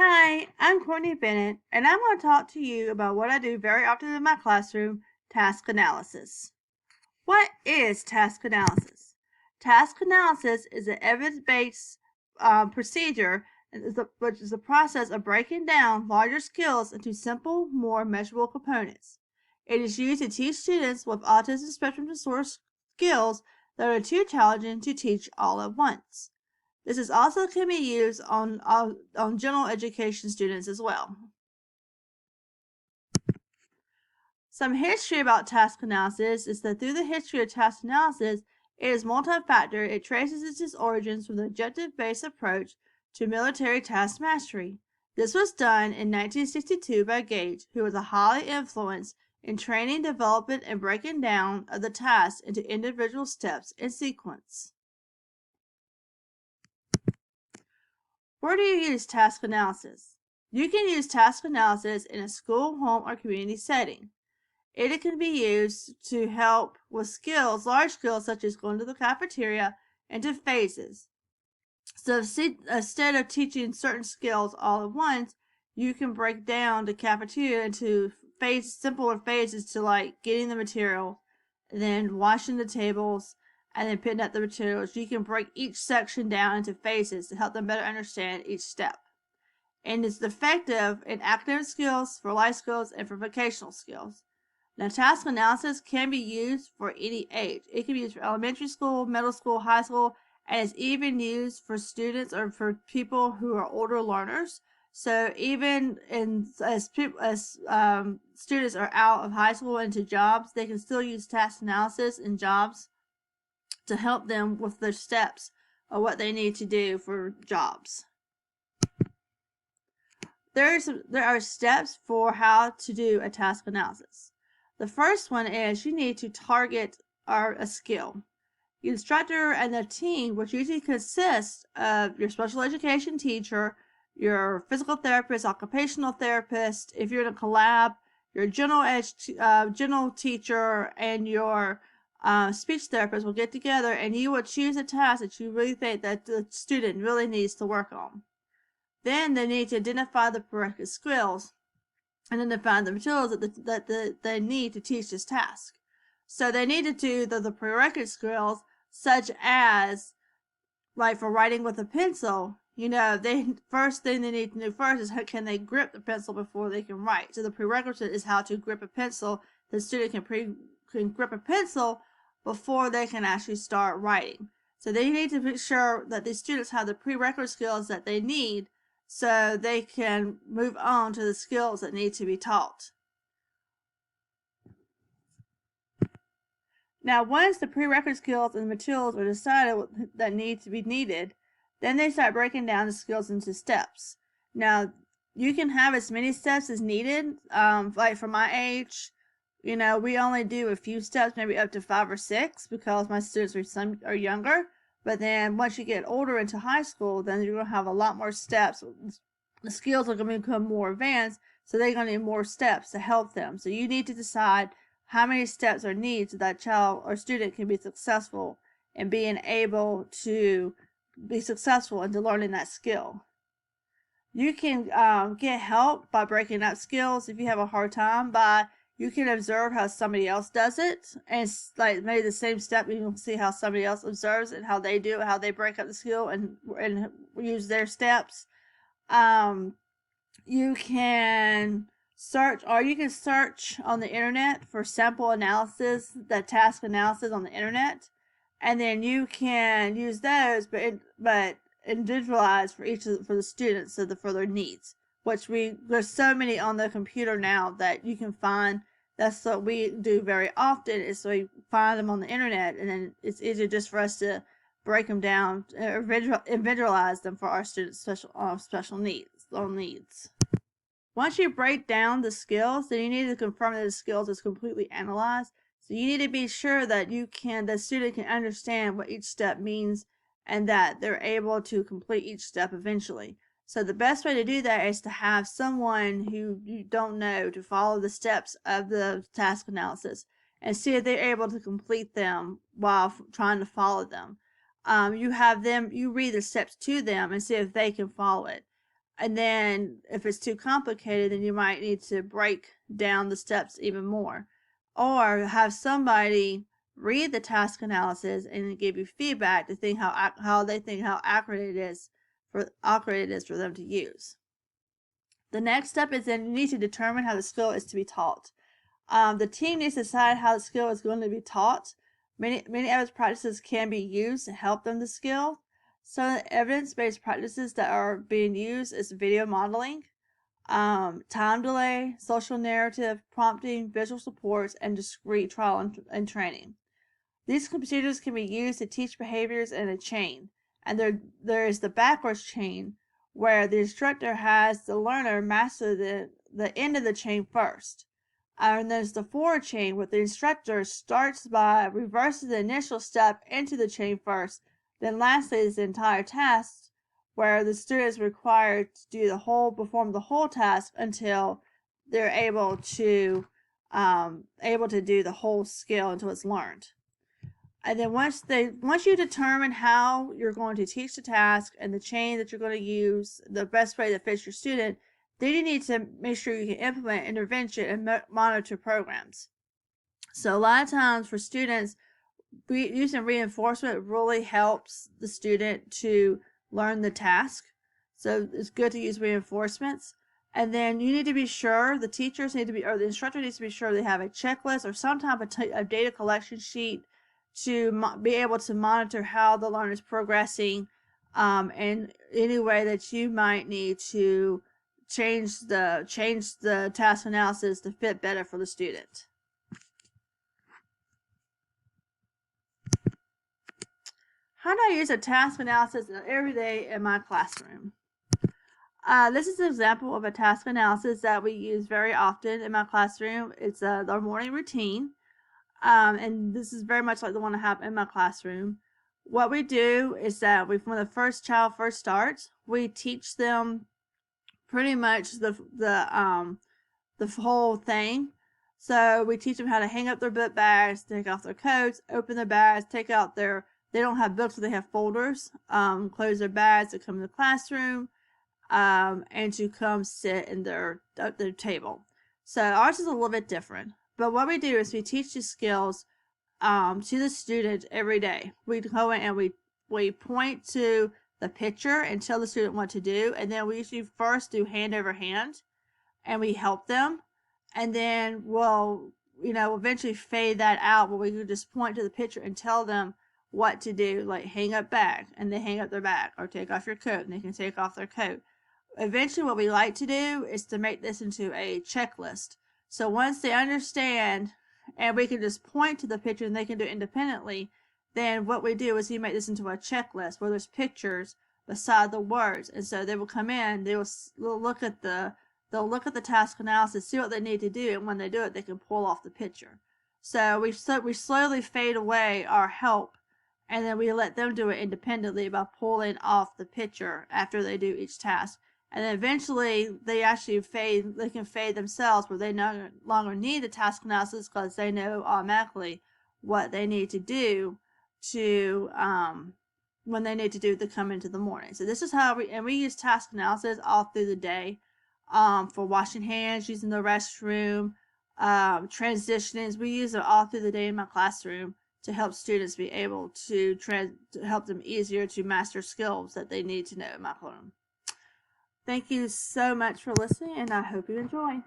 Hi, I'm Courtney Bennett, and I'm going to talk to you about what I do very often in my classroom, task analysis. What is task analysis? Task analysis is an evidence-based procedure, which is the process of breaking down larger skills into simple, more measurable components. It is used to teach students with autism spectrum disorder skills that are too challenging to teach all at once. This is also can be used on general education students as well. Some history about task analysis is that through the history of task analysis, it is multi-factor. It traces its origins from the objective-based approach to military task mastery. This was done in 1962 by Gage, who was a highly influenced in training, development, and breaking down of the tasks into individual steps and sequence. Where do you use task analysis? You can use task analysis in a school, home, or community setting. It can be used to help with skills, large skills such as going to the cafeteria, into phases. So instead of teaching certain skills all at once, you can break down the cafeteria into simpler phases to like getting the material, then washing the tables, and then picking up the materials. You can break each section down into phases to help them better understand each step. And it's effective in academic skills, for life skills, and for vocational skills. Now, task analysis can be used for any age. It can be used for elementary school, middle school, high school, and it's even used for students or for people who are older learners. So even as students are out of high school into jobs, they can still use task analysis in jobs to help them with their steps of what they need to do for jobs. There are steps for how to do a task analysis. The first one is you need to target a skill. The instructor and the team, which usually consists of your special education teacher, your physical therapist, occupational therapist, if you're in a collab, your general teacher, and your speech therapist will get together and you will choose a task that you really think that the student really needs to work on. Then they need to identify the prerequisite skills and then define the materials that they need to teach this task. So they need to do the prerequisite skills, such as, like for writing with a pencil, they first thing they need to do first is how can they grip the pencil before they can write. So the prerequisite is how to grip a pencil. The student can grip a pencil before they can actually start writing. So they need to make sure that the students have the prerequisite skills that they need so they can move on to the skills that need to be taught. Now, once the prerequisite skills and the materials are decided that need to be needed, then they start breaking down the skills into steps. Now, you can have as many steps as needed. Like for my age, we only do a few steps, maybe up to 5 or 6, because my students are younger. But then once you get older into high school, then you're going to have a lot more steps. The skills are going to become more advanced, so they're going to need more steps to help them. So you need to decide how many steps are needed so that child or student can be successful in being able to be successful into learning that skill. You can get help by breaking up skills if you have a hard time you can observe how somebody else does it, and like maybe the same step you can see how somebody else observes it, how they do it, how they break up the skill and use their steps. You can search on the internet for sample analysis, the task analysis on the internet, and then you can use those, but individualize for for the students for their needs. There's so many on the computer now that you can find. That's what we do very often, is so we find them on the internet, and then it's easier just for us to break them down, individualize them for our students' special needs. Once you break down the skills, then you need to confirm that the skills is completely analyzed. So you need to be sure that the student can understand what each step means and that they're able to complete each step eventually. So the best way to do that is to have someone who you don't know to follow the steps of the task analysis and see if they're able to complete them while trying to follow them. You read the steps to them and see if they can follow it. And then if it's too complicated, then you might need to break down the steps even more, or have somebody read the task analysis and give you feedback to think how they think how accurate it is for them to use. The next step is then you need to determine how the skill is to be taught. The team needs to decide how the skill is going to be taught. Many evidence practices can be used to help them the skill. Some of the evidence-based practices that are being used is video modeling, time delay, social narrative, prompting, visual supports, and discrete trial and training. These procedures can be used to teach behaviors in a chain, and there is the backwards chain, where the instructor has the learner master the end of the chain first. And there's the forward chain, where the instructor starts by reversing the initial step into the chain first. Then lastly is the entire task, where the student is required to perform the whole task until they're able to do the whole skill until it's learned. And then once you determine how you're going to teach the task and the chain that you're going to use, the best way that fits your student, then you need to make sure you can implement intervention and monitor programs. So a lot of times for students, using reinforcement really helps the student to learn the task. So it's good to use reinforcements. And then you need to be sure, the instructor needs to be sure they have a checklist or some type of data collection sheet to be able to monitor how the learner is progressing, and any way that you might need to change the task analysis to fit better for the student. How do I use a task analysis every day in my classroom? This is an example of a task analysis that we use very often in my classroom. It's our morning routine. And this is very much like the one I have in my classroom. What we do is that when the first child first starts, we teach them pretty much the whole thing. So we teach them how to hang up their book bags, take off their coats, open their bags, they don't have books, so they have folders, close their bags to come to the classroom, and to come sit in their table. So ours is a little bit different. But what we do is we teach the skills to the student every day. We go in and we point to the picture and tell the student what to do. And then we usually first do hand over hand and we help them. And then we'll eventually fade that out where we can just point to the picture and tell them what to do, like hang up bag, and they hang up their bag, or take off your coat and they can take off their coat. Eventually what we like to do is to make this into a checklist. So once they understand and we can just point to the picture and they can do it independently, then what we do is we make this into a checklist where there's pictures beside the words. And so they will come in, they'll look at the task analysis, see what they need to do, and when they do it, they can pull off the picture. So we slowly fade away our help, and then we let them do it independently by pulling off the picture after they do each task. And then eventually they can fade themselves where they no longer need the task analysis because they know automatically what they need to do to when they need to do to come into the morning. So this is how we use task analysis all through the day, for washing hands, using the restroom, transitioning. We use it all through the day in my classroom to help students be able to help them easier to master skills that they need to know in my classroom. Thank you so much for listening, and I hope you enjoy.